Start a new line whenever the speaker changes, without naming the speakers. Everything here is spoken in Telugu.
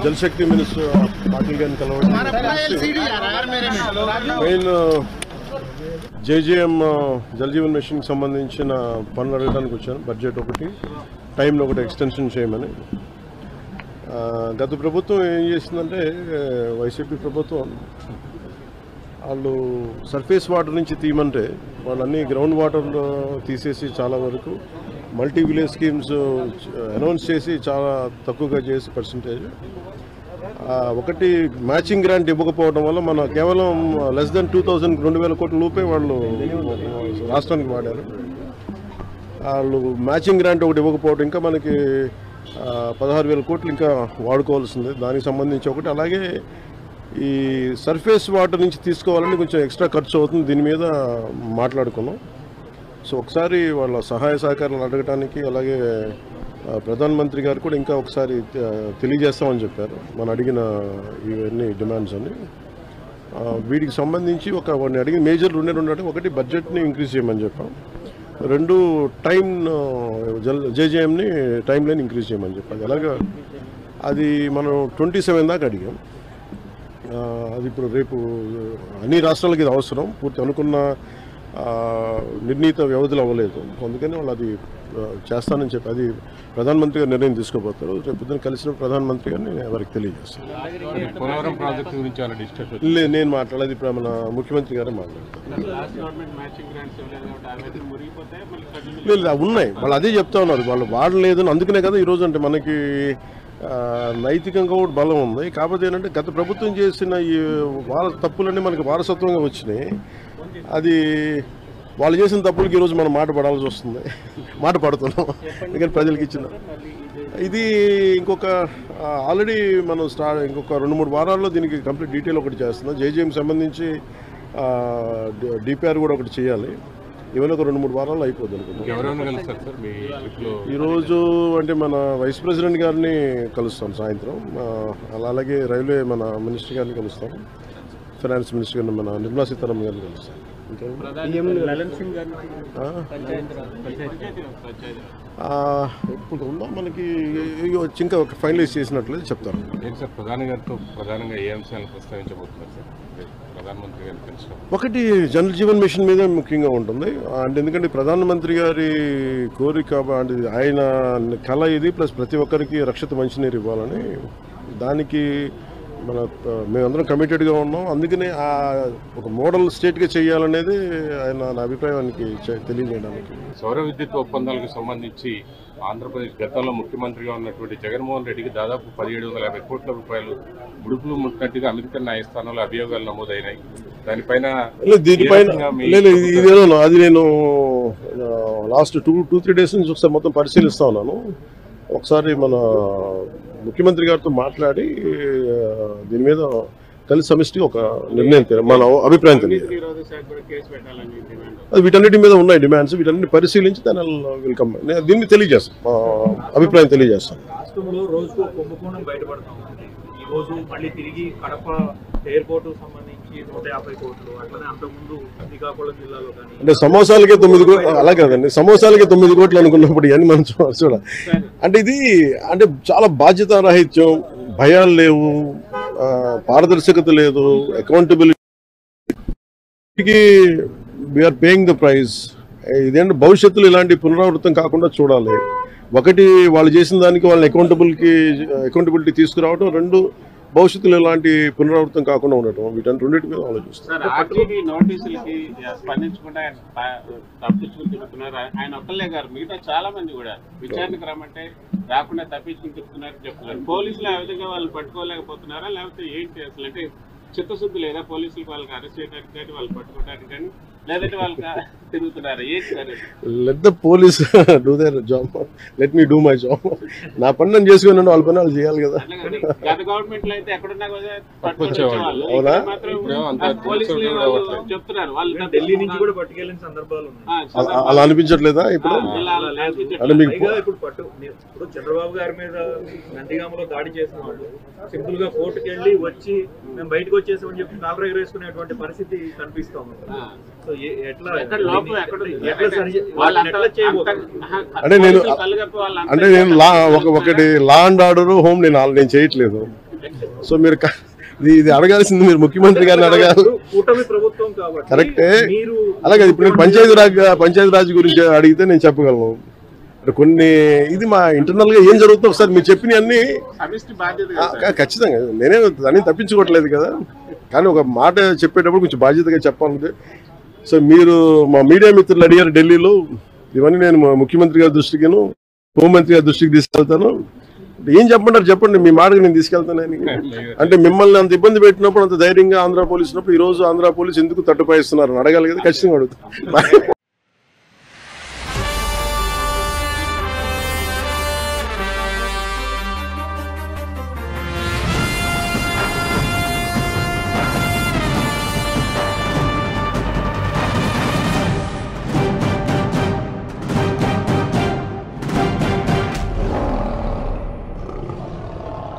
జలశక్తి మినిస్టర్ పాటిల్ గారిని కలవడం మెయిన్ జేజేఎం జల్ జీవన్ మిషన్కి సంబంధించిన పనులు అడగడానికి వచ్చాను. బడ్జెట్ ఒకటి, టైంలో ఒకటి ఎక్స్టెన్షన్ చేయమని. గత ప్రభుత్వం ఏం చేసిందంటే వైసీపీ ప్రభుత్వం వాళ్ళు సర్ఫేస్ వాటర్ నుంచి తీయమంటే వాళ్ళన్నీ గ్రౌండ్ వాటర్లో తీసేసి చాలా వరకు మల్టీ విలేజ్ స్కీమ్స్ అనౌన్స్ చేసి చాలా తక్కువగా చేసి పర్సంటేజ్. ఒకటి మ్యాచింగ్ గ్రాంట్ ఇవ్వకపోవడం వల్ల మన కేవలం లెస్ దెన్ 2,000 కోట్ల రూపాయలు వాళ్ళు రాష్ట్రానికి వాడారు. వాళ్ళు మ్యాచింగ్ గ్రాంట్ ఒకటి ఇవ్వకపోవడం, ఇంకా మనకి 16,000 కోట్లు ఇంకా వాడుకోవాల్సింది. దానికి సంబంధించి ఒకటి, అలాగే ఈ సర్ఫేస్ వాటర్ నుంచి తీసుకోవాలని కొంచెం ఎక్స్ట్రా ఖర్చు అవుతుంది. దీని మీద మాట్లాడుకున్నాం. సో ఒకసారి వాళ్ళ సహాయ సహకారాలు అడగటానికి, అలాగే ప్రధానమంత్రి గారు కూడా ఇంకా ఒకసారి తెలియజేస్తామని చెప్పారు మనం అడిగిన ఇవన్నీ డిమాండ్స్ అని. వీటికి సంబంధించి వాడిని అడిగిన మేజర్ రెండు అంటే, ఒకటి బడ్జెట్ని ఇంక్రీజ్ చేయమని చెప్పాం, రెండు టైం జేజేఎంని టైం లైన్ ఇంక్రీజ్ చేయమని చెప్పాలి. అలాగా అది మనం 27 దాకా అడిగాం. అది ఇప్పుడు రేపు అన్ని రాష్ట్రాలకి ఇది అవసరం. పూర్తి అనుకున్న నిర్ణీత వ్యవధిలో అవ్వలేదు, అందుకని వాళ్ళు అది చేస్తానని చెప్పి అది ప్రధానమంత్రి గారు నిర్ణయం తీసుకోబోతారు. రేపు పొద్దున కలిసిన ప్రధానమంత్రి గారిని వారికి తెలియజేస్తాను. లేదు, నేను మాట్లాడేది ఇప్పుడు మన ముఖ్యమంత్రి గారే మాట్లాడతారు. లేదు, ఉన్నాయి, వాళ్ళు అదే చెప్తా ఉన్నారు, వాళ్ళు వాడలేదని. అందుకనే కదా ఈరోజు అంటే మనకి నైతికంగా కూడా బలం ఉంది. కాకపోతే ఏంటంటే గత ప్రభుత్వం చేసిన ఈ తప్పులన్నీ మనకి వారసత్వంగా వచ్చినాయి. అది వాళ్ళు చేసిన తప్పులకి ఈరోజు మనం మాట పడాల్సి వస్తుంది. మాట పడుతున్నాం ఎందుకంటే ప్రజలకు ఇచ్చిన ఇది. ఇంకొక ఆల్రెడీ మనం ఇంకొక 2-3 వారాల్లో దీనికి కంప్లీట్ డీటెయిల్ ఒకటి చేస్తున్నాం. జేజేఎం సంబంధించి డిపిఆర్ కూడా ఒకటి చేయాలి. ఇవన్నీ ఒక 2-3 వారాల్లో అయిపోద్ది అనుకుంటున్నాం. ఈరోజు అంటే మన వైస్ ప్రెసిడెంట్ గారిని కలుస్తాం సాయంత్రం. అలాగే రైల్వే మన మినిస్టర్ గారిని కలుస్తాం, ఫైనాన్స్ మినిస్టర్ గారిని మన నిర్మలా సీతారామన్ గారిని కలుస్తాం. ఇప్పుడు ఉందా మనకి ఇంకా ఫైనలైజ్ చేసినట్లేదు చెప్తారు.
ప్రధాని గారితో ప్రధానంగా ఏ అంశాలను ప్రస్తావించబోతున్నారు సార్? ప్రధానమంత్రి గారిని కలిసి
ఒకటి జల్ జీవన్ మిషన్ మీద ముఖ్యంగా ఉంటుంది. అంటే ఎందుకంటే ప్రధానమంత్రి గారి కోరిక, అంటే ఆయన కళ ఇది, ప్లస్ ప్రతి ఒక్కరికి రక్షిత మంచినీరు ఇవ్వాలని. దానికి మేమందరం కమిటెడ్గా ఉన్నాం. అందుకనే ఒక మోడల్ స్టేట్గా చేయాలనేది ఆయన నా అభిప్రాయానికి తెలియజేయడానికి.
సౌర విద్యుత్ ఒప్పందాలకు సంబంధించి ఆంధ్రప్రదేశ్ గతంలో ముఖ్యమంత్రిగా ఉన్నటువంటి జగన్మోహన్ రెడ్డికి దాదాపు 1750 కోట్ల రూపాయలు ముడుపులు ముట్టినట్టుగా అమెరికన్ న్యాయస్థానంలో అభియోగాలు నమోదైనాయి. దీనిపైన
అది నేను లాస్ట్ 2-3 డేస్ నుంచి ఒకసారి మొత్తం పరిశీలిస్తా ఉన్నాను. ఒకసారి మన ముఖ్యమంత్రి గారితో మాట్లాడి దీని మీద కలిసి సమిష్టిగా ఒక నిర్ణయం మన అభిప్రాయం తెలియదు. అది వీటన్నిటి మీద ఉన్నాయి డిమాండ్స్, వీటన్నిటిని పరిశీలించి దాని వెల్కమ్ దీన్ని తెలియజేస్తాం, అభిప్రాయం తెలియజేస్తాం.
రాష్ట్రంలో రోజుకు కుంభకోణం బయటపడతాం. ఈ రోజు మళ్ళీ తిరిగి కడప ఎయిర్పోర్ట్ సంబంధించి 150 కోట్లు, అట్లనే అంతకుముందు శ్రీకాకుళం జిల్లాలో కానీ
అంటే సమోసాలకే 9 కోట్లు, అలా కాదండి, సమోసాలకే 9 కోట్లు అనుకున్నప్పుడు ఇవన్నీ మనం చూడ. అంటే ఇది అంటే చాలా బాధ్యతారాహిత్యం, భయాలు లేవు, పారదర్శకత లేదు, అకౌంటబిలిటీకి వీఆర్ పేయింగ్ ద ప్రైస్. ఇదేంటి భవిష్యత్తులో ఇలాంటి పునరావృతం కాకుండా చూడాలి. ఒకటి వాళ్ళు చేసిన దానికి వాళ్ళని అకౌంటబిలిటీ తీసుకురావడం, రెండు భవిష్యత్తులో ఇలాంటి పునరావృతం కాకుండా ఉండటం, వీటన్ని రెండింటి మీద ఆలోచిస్తారు.
నోటీసులకి స్పందించకుండా తప్పించుకుని తిరుగుతున్నారు. ఆయన ఒక్కళ్ళే గారు, మిగతా చాలా మంది కూడా విచారణకు రమ్మంటే రాకుండా తప్పించుకుని తిరుగుతున్నారని చెప్తున్నారు. పోలీసులు ఆ విధంగా వాళ్ళు పట్టుకోలేకపోతున్నారా, లేకపోతే ఏంటి అసలు? అంటే చిత్తశుద్ధి లేదా పోలీసులకు వాళ్ళకి అరెస్ట్ చేయడానికి కానీ వాళ్ళు పట్టుకోవడానికి కానీ, లేదంటే వాళ్ళకి తిరుగుతున్నారా? ఏంటి sir?
Let the police do their job, let me do my job. నా పని నేను చేసుకుని వాళ్ళ పని వాళ్ళు చేయాలి కదా.
గత గవర్నమెంట్ లో అయితే ఎక్కడున్నా చెప్తున్నారు వాళ్ళు
ఢిల్లీ నుంచి కూడా పట్టుకెళ్ళిన సందర్భాలు
అలా అనిపించట్లేదా ఇప్పుడు?
ఇప్పుడు చంద్రబాబు గారి మీద నందిగామలో దాడి చేసిన వాళ్ళు సింపుల్ గా కోర్టుకు వెళ్ళి వచ్చి మేము బయటకు వచ్చేసామని చెప్పి కాలర్ ఎగరేసుకునేటువంటి పరిస్థితి కనిపిస్తా ఉంది. సో సో ఎట్లా
ఎక్కడ లోపం ఎక్కడ ఉంది?
ఎట్లా సరి
వాళ్ళు
వాళ్ళని ఎట్లా చేయబోతున్నారు?
అంటే నేను
అంటే
నేను ఒకటి లా అండ్ ఆర్డర్ హోమ్ నేను చేయట్లేదు. సో మీరు ఇది అడగాల్సింది మీరు ముఖ్యమంత్రి గారిని అడగాలి.
కూటమి ప్రభుత్వం కాబట్టి
కరెక్టే.
మీరు
అలాగే ఇప్పుడు నేను పంచాయతీ రాజ్ గురించి అడిగితే నేను చెప్పగలను. కొన్ని ఇది మా ఇంటర్నల్ గా ఏం జరుగుతుందో ఒకసారి మీరు చెప్పిన అన్ని
సమిష్టి బాధ్యత కదా సార్.
ఖచ్చితంగా నేనే దాన్ని తప్పించుకోవట్లేదు కదా, కానీ ఒక మాట చెప్పేటప్పుడు కొంచెం బాధ్యతగా చెప్పాలి. సో మీరు మా మీడియా మిత్రులు అడిగారు ఢిల్లీలో, ఇవన్నీ నేను ముఖ్యమంత్రి గారి దృష్టికిను హోంమంత్రి గారి దృష్టికి తీసుకెళ్తాను. ఏం చెప్పంటారు చెప్పండి, మీ మాటకు నేను తీసుకెళ్తానని. అంటే మిమ్మల్ని అంత ఇబ్బంది పెట్టినప్పుడు, అంత ధైర్యంగా ఆంధ్ర పోలీసు ఉన్నప్పుడు ఈ రోజు ఆంధ్ర పోలీసు ఎందుకు తట్టుపాయిస్తున్నారు అడగాలి కదా, ఖచ్చితంగా అడుగుతాను.